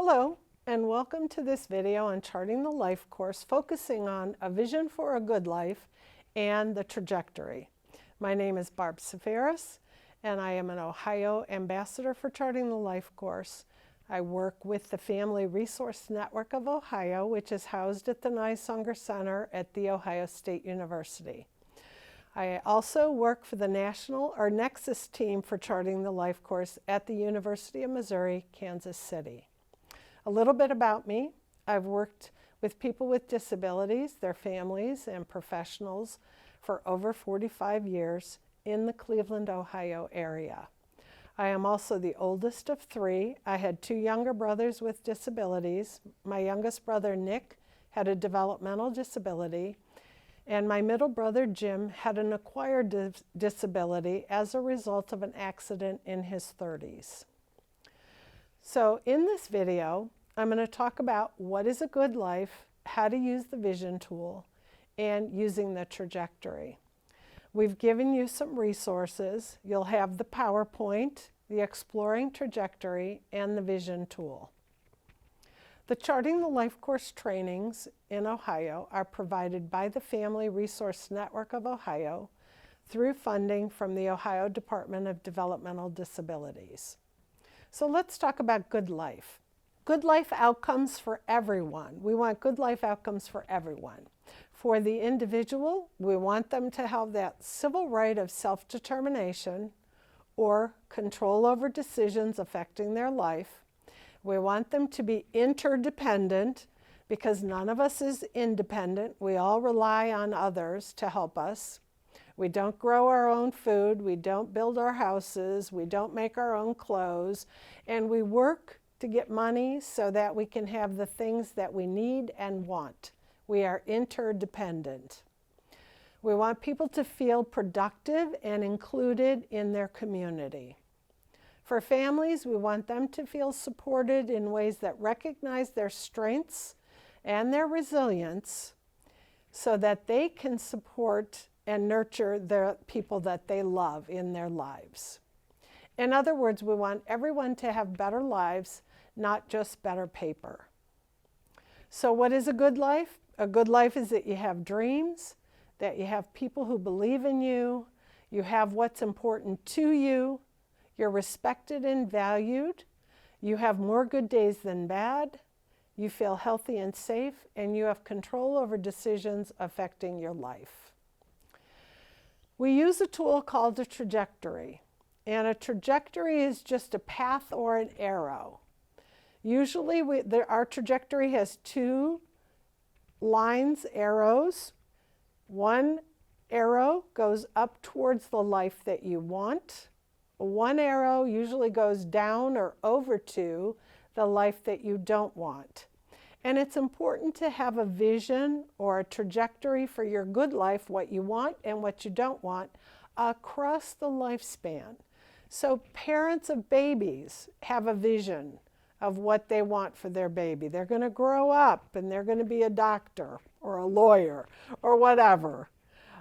Hello, and welcome to this video on charting the life course, focusing on a vision for a good life and the trajectory. My name is Barb Seferis, and I am an Ohio ambassador for charting the life course. I work with the Family Resource Network of Ohio, which is housed at the Nyesunger Center at The Ohio State University. I also work for the National or Nexus team for charting the life course at the University of Missouri, Kansas City. A little bit about me. I've worked with people with disabilities, their families, and professionals for over 45 years in the Cleveland, Ohio area. I am also the oldest of three. I had two younger brothers with disabilities. My youngest brother, Nick, had a developmental disability, and my middle brother, Jim, had an acquired disability as a result of an accident in his 30s. So in this video, I'm going to talk about what is a good life, how to use the vision tool, and using the trajectory. We've given you some resources. You'll have the PowerPoint, the Exploring Trajectory, and the Vision tool. The Charting the Life Course trainings in Ohio are provided by the Family Resource Network of Ohio through funding from the Ohio Department of Developmental Disabilities. So let's talk about good life. Good life outcomes for everyone. We want good life outcomes for everyone. For the individual, we want them to have that civil right of self-determination or control over decisions affecting their life. We want them to be interdependent because none of us is independent. We all rely on others to help us. We don't grow our own food. We don't build our houses. We don't make our own clothes. And we work to get money so that we can have the things that we need and want. We are interdependent. We want people to feel productive and included in their community. For families, we want them to feel supported in ways that recognize their strengths and their resilience so that they can support and nurture the people that they love in their lives. In other words, we want everyone to have better lives, not just better paper. So what is a good life? A good life is that you have dreams, that you have people who believe in you, you have what's important to you, you're respected and valued, you have more good days than bad, you feel healthy and safe, and you have control over decisions affecting your life. We use a tool called a trajectory. And a trajectory is just a path or an arrow. Usually our trajectory has two lines, arrows. One arrow goes up towards the life that you want. One arrow usually goes down or over to the life that you don't want. And it's important to have a vision or a trajectory for your good life, what you want and what you don't want, across the lifespan. So parents of babies have a vision of what they want for their baby. They're going to grow up and they're going to be a doctor or a lawyer or whatever.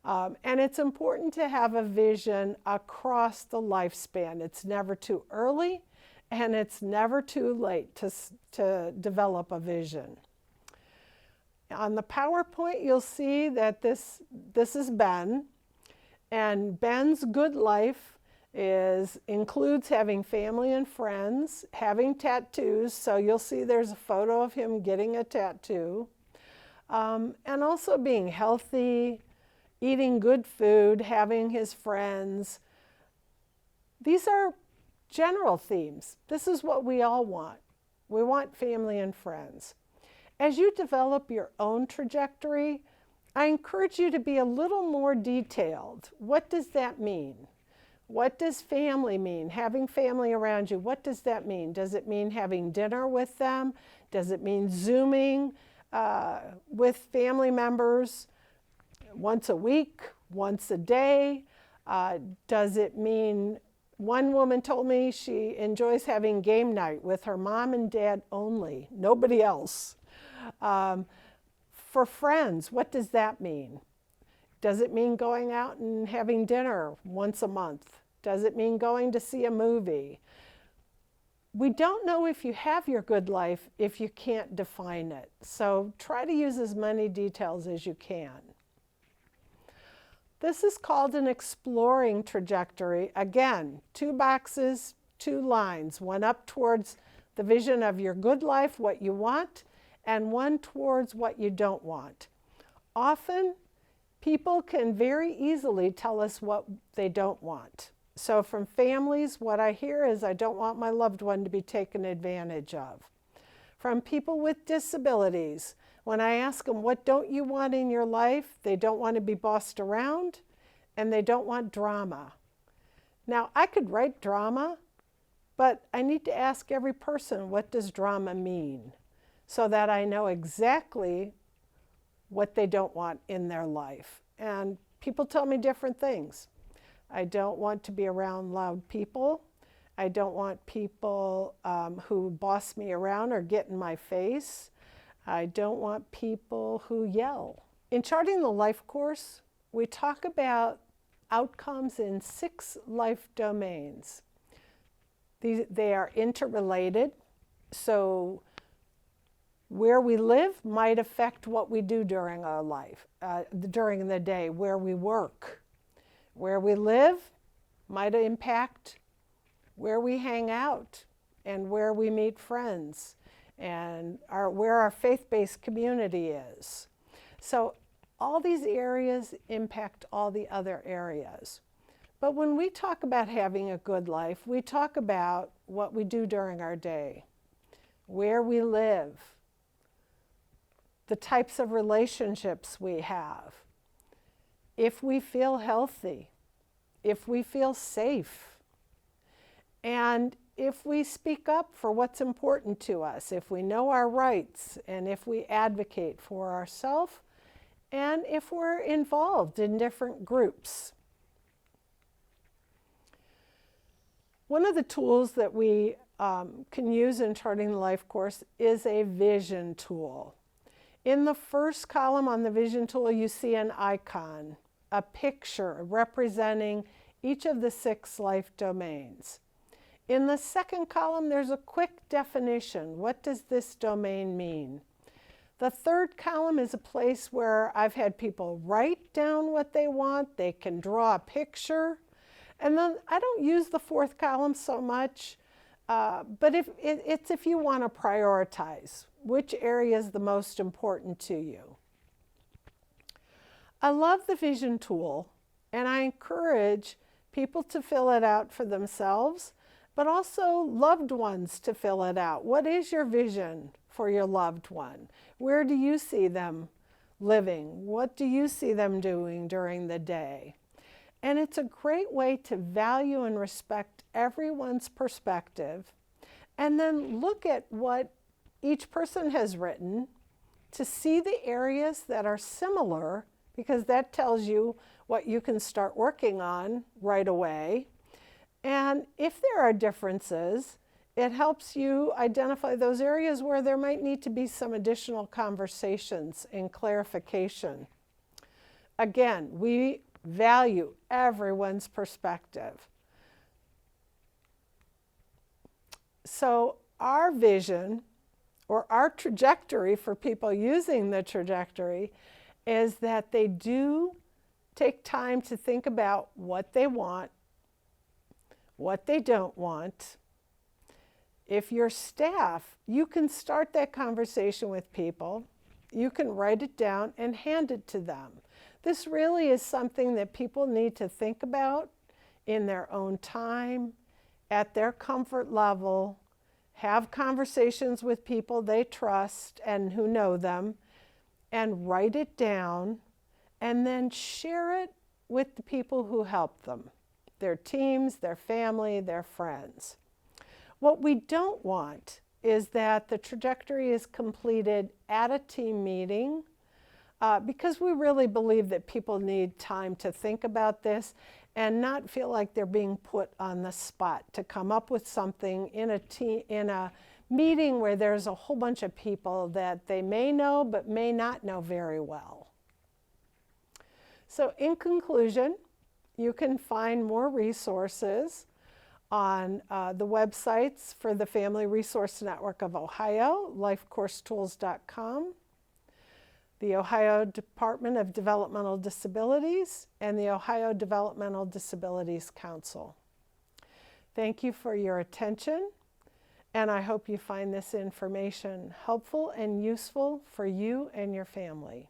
And it's important to have a vision across the lifespan. It's never too early and it's never too late to develop a vision. On the PowerPoint, you'll see that this is Ben. And Ben's good life includes having family and friends, having tattoos, so you'll see there's a photo of him getting a tattoo, and also being healthy, eating good food, having his friends. These are general themes. This is what we all want. We want family and friends. As you develop your own trajectory, I encourage you to be a little more detailed. What does that mean? What does family mean? Having family around you, what does that mean? Does it mean having dinner with them? Does it mean Zooming with family members once a week, once a day? Does it mean, one woman told me she enjoys having game night with her mom and dad only, nobody else. For friends, what does that mean? Does it mean going out and having dinner once a month? Does it mean going to see a movie? We don't know if you have your good life if you can't define it. So try to use as many details as you can. This is called an exploring trajectory. Again, 2 boxes, 2 lines, one up towards the vision of your good life, what you want, and one towards what you don't want. Often, people can very easily tell us what they don't want. So from families, what I hear is, I don't want my loved one to be taken advantage of. From people with disabilities, when I ask them, what don't you want in your life? They don't want to be bossed around, and they don't want drama. Now, I could write drama, but I need to ask every person, what does drama mean? So that I know exactly what they don't want in their life. And people tell me different things. I don't want to be around loud people. I don't want people who boss me around or get in my face. I don't want people who yell. In Charting the Life Course, we talk about outcomes in 6 life domains. They are interrelated, so where we live might affect what we do during our life, during the day. Where we work, where we live might impact where we hang out and where we meet friends and where our faith-based community is. So all these areas impact all the other areas. But when we talk about having a good life, we talk about what we do during our day, where we live, the types of relationships we have, if we feel healthy, if we feel safe, and if we speak up for what's important to us, if we know our rights, and if we advocate for ourselves, and if we're involved in different groups. One of the tools that we can use in Charting the Life Course is a vision tool. In the first column on the vision tool, you see an icon, a picture representing each of the 6 life domains. In the second column, there's a quick definition. What does this domain mean? The third column is a place where I've had people write down what they want. They can draw a picture. And then I don't use the 4th column so much, but if you want to prioritize which area is the most important to you. I love the vision tool, and I encourage people to fill it out for themselves, but also loved ones to fill it out. What is your vision for your loved one? Where do you see them living? What do you see them doing during the day? And it's a great way to value and respect everyone's perspective, and then look at what each person has written to see the areas that are similar, because that tells you what you can start working on right away. And if there are differences, it helps you identify those areas where there might need to be some additional conversations and clarification. Again, we value everyone's perspective. So our vision, or our trajectory for people using the trajectory, is that they do take time to think about what they want, what they don't want. If you're staff, you can start that conversation with people. You can write it down and hand it to them. This really is something that people need to think about in their own time, at their comfort level. Have conversations with people they trust and who know them, and write it down, and then share it with the people who help them, their teams, their family, their friends. What we don't want is that the trajectory is completed at a team meeting, because we really believe that people need time to think about this and not feel like they're being put on the spot to come up with something in a meeting where there's a whole bunch of people that they may know but may not know very well. So in conclusion, you can find more resources on the websites for the Family Resource Network of Ohio, lifecoursetools.com, the Ohio Department of Developmental Disabilities, and the Ohio Developmental Disabilities Council. Thank you for your attention, and I hope you find this information helpful and useful for you and your family.